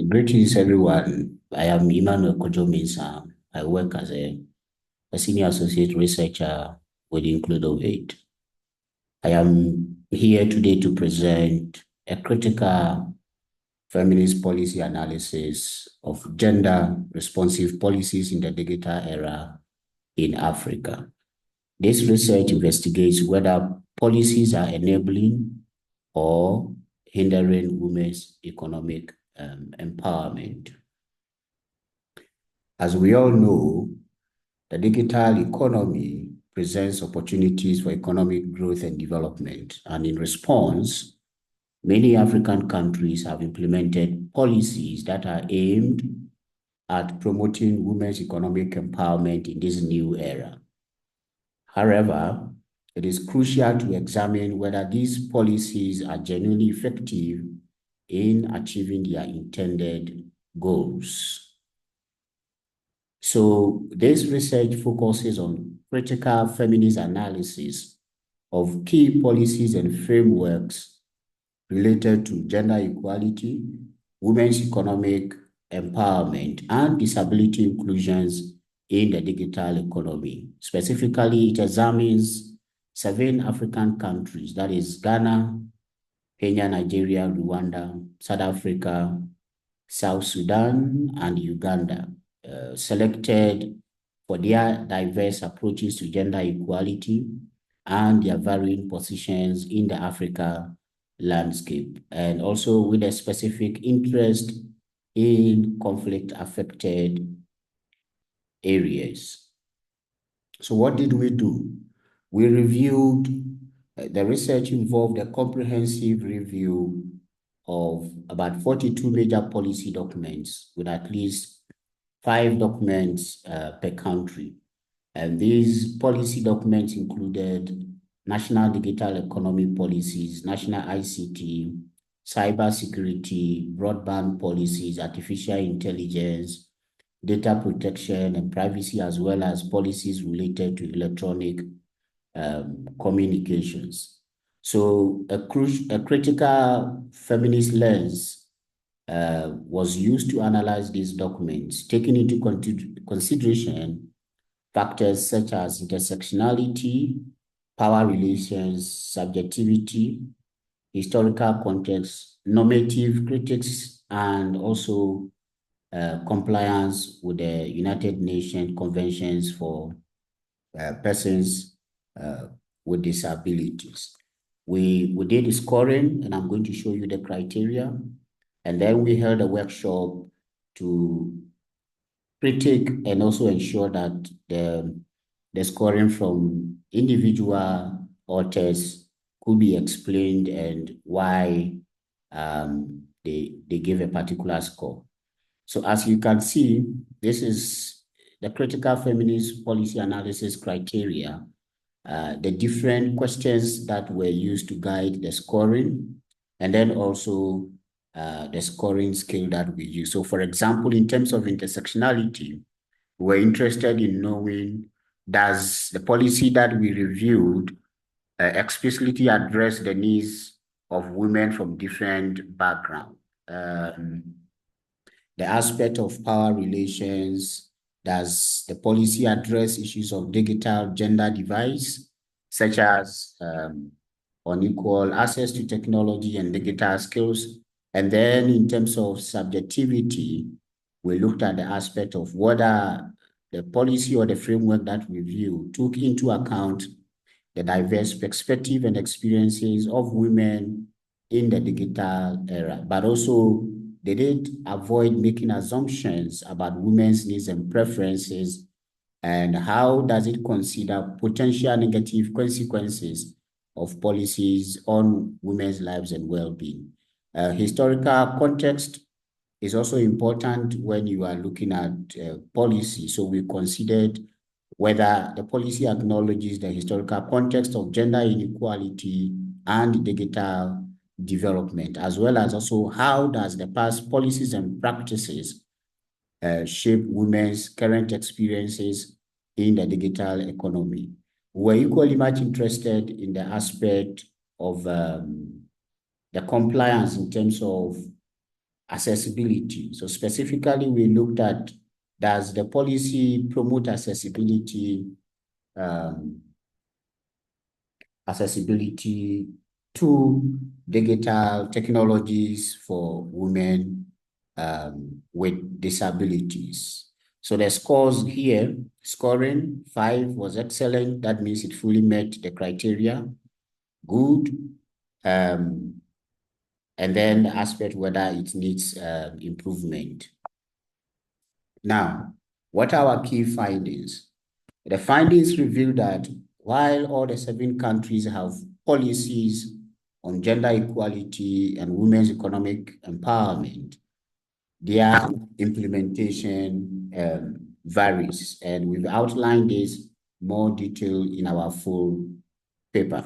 Greetings, everyone. I am Emmanuel Mensah. I work as a senior associate researcher within Kodwo. I am here today to present a critical feminist policy analysis of gender-responsive policies in the digital era in Africa. This research investigates whether policies are enabling or hindering women's economic empowerment. As we all know, the digital economy presents opportunities for economic growth and development, and in response, many African countries have implemented policies that are aimed at promoting women's economic empowerment in this new era. However, it is crucial to examine whether these policies are genuinely effective in achieving their intended goals. So this research focuses on critical feminist analysis of key policies and frameworks related to gender equality, women's economic empowerment, and disability inclusions in the digital economy. Specifically, it examines 7 African countries, that is Ghana, Kenya, Nigeria, Rwanda, South Africa, South Sudan, and Uganda, selected for their diverse approaches to gender equality and their varying positions in the Africa landscape, and also with a specific interest in conflict-affected areas. So what did we do? We reviewed, the research involved a comprehensive review of about 42 major policy documents with at least 5 documents per country. And these policy documents included national digital economy policies, national ICT, cybersecurity, broadband policies, artificial intelligence, data protection and privacy, as well as policies related to electronic communications. So a critical feminist lens was used to analyze these documents, taking into consideration factors such as intersectionality, power relations, subjectivity, historical context, normative critics, and also compliance with the United Nations Conventions for persons with disabilities. We did scoring, and I'm going to show you the criteria. And then we held a workshop to critique and also ensure that the scoring from individual authors could be explained and why they give a particular score. So as you can see, this is the critical feminist policy analysis criteria, the different questions that were used to guide the scoring, and then also the scoring scale that we use. So for example, in terms of intersectionality, we're interested in knowing, does the policy that we reviewed explicitly address the needs of women from different backgrounds? The aspect of power relations, does the policy address issues of digital gender divide, such as unequal access to technology and digital skills? And then in terms of subjectivity, we looked at the aspect of whether the policy or the framework that we view took into account the diverse perspective and experiences of women in the digital era, but also they did avoid making assumptions about women's needs and preferences, and how does it consider potential negative consequences of policies on women's lives and well-being. Historical context is also important when you are looking at policy. So we considered whether the policy acknowledges the historical context of gender inequality and digital development, as well as also how does the past policies and practices shape women's current experiences in the digital economy. We're equally much interested in the aspect of the compliance in terms of accessibility. So specifically, we looked at, does the policy promote accessibility to digital technologies for women with disabilities? So the scores here, scoring 5 was excellent. That means it fully met the criteria. Good. And then the aspect whether it needs improvement. Now, what are our key findings? The findings reveal that while all the 7 countries have policies on gender equality and women's economic empowerment, their implementation varies, and we've outlined this more detail in our full paper.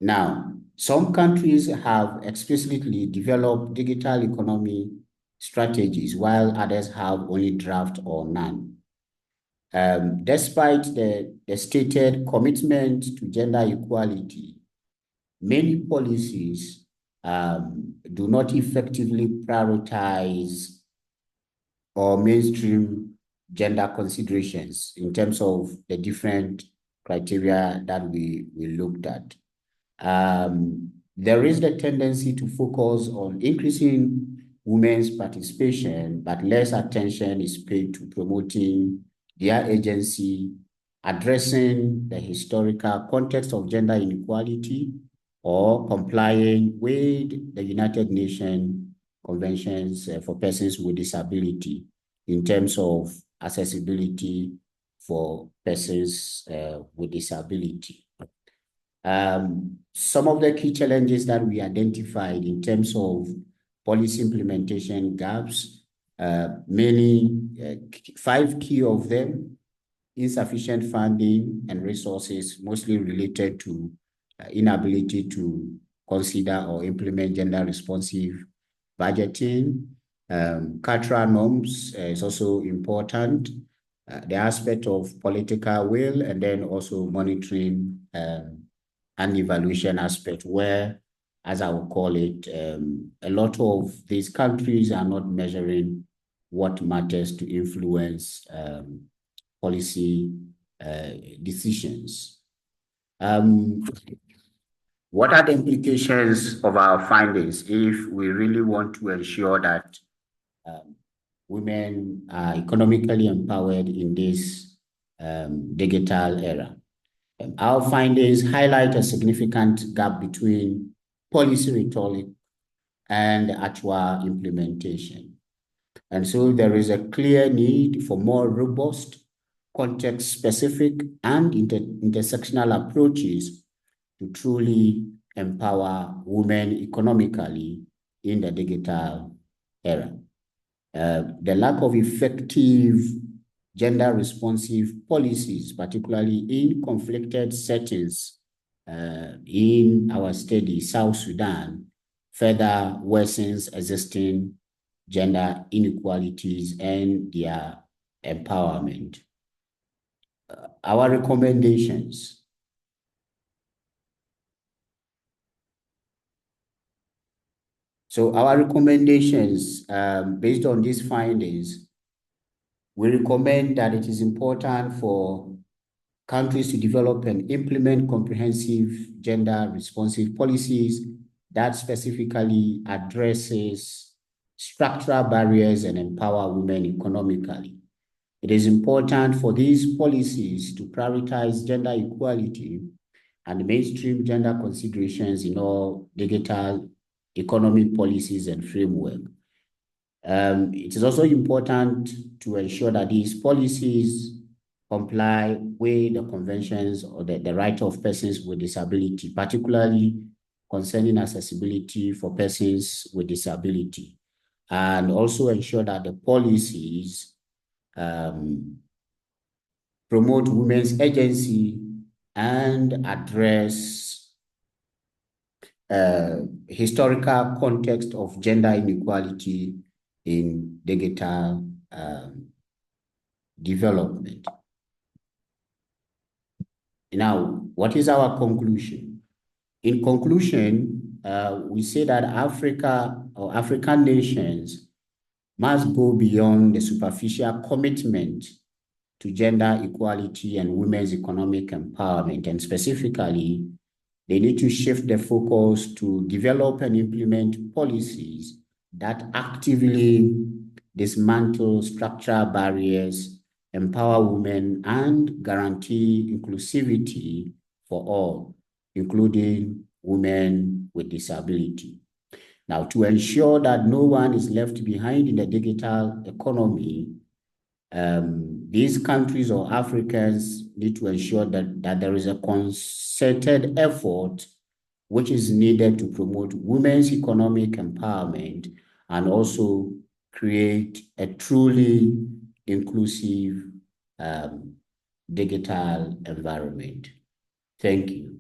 Now, some countries have explicitly developed digital economy strategies, while others have only draft or none. Despite the stated commitment to gender equality, many policies do not effectively prioritize or mainstream gender considerations in terms of the different criteria that we looked at. There is the tendency to focus on increasing women's participation, but less attention is paid to promoting their agency, addressing the historical context of gender inequality, or complying with the United Nations Conventions for Persons with Disability in terms of accessibility for persons with disability. Some of the key challenges that we identified in terms of policy implementation gaps, mainly 5 key of them: insufficient funding and resources, mostly related to inability to consider or implement gender responsive budgeting. Cultural norms is also important. The aspect of political will, and then also monitoring and evaluation aspect, where, as I would call it, a lot of these countries are not measuring what matters to influence policy decisions. What are the implications of our findings if we really want to ensure that women are economically empowered in this digital era? Our findings highlight a significant gap between policy rhetoric and actual implementation. And so there is a clear need for more robust, context-specific, and intersectional approaches to truly empower women economically in the digital era. The lack of effective gender-responsive policies, particularly in conflicted settings in our study, South Sudan, further worsens existing gender inequalities and their empowerment. Our recommendations. So our recommendations, based on these findings, we recommend that it is important for countries to develop and implement comprehensive gender-responsive policies that specifically addresses structural barriers and empower women economically. It is important for these policies to prioritize gender equality and mainstream gender considerations in all digital economic policies and framework. It is also important to ensure that these policies comply with the conventions or the right of persons with disability, particularly concerning accessibility for persons with disability, and also ensure that the policies promote women's agency and address historical context of gender inequality in digital development. Now, what is our conclusion? In conclusion, we say that Africa or African nations must go beyond the superficial commitment to gender equality and women's economic empowerment. And specifically, they need to shift the focus to develop and implement policies that actively dismantle structural barriers, empower women, and guarantee inclusivity for all, including women with disability. Now, to ensure that no one is left behind in the digital economy, these countries or Africans need to ensure that there is a concerted effort which is needed to promote women's economic empowerment and also create a truly inclusive digital environment. Thank you.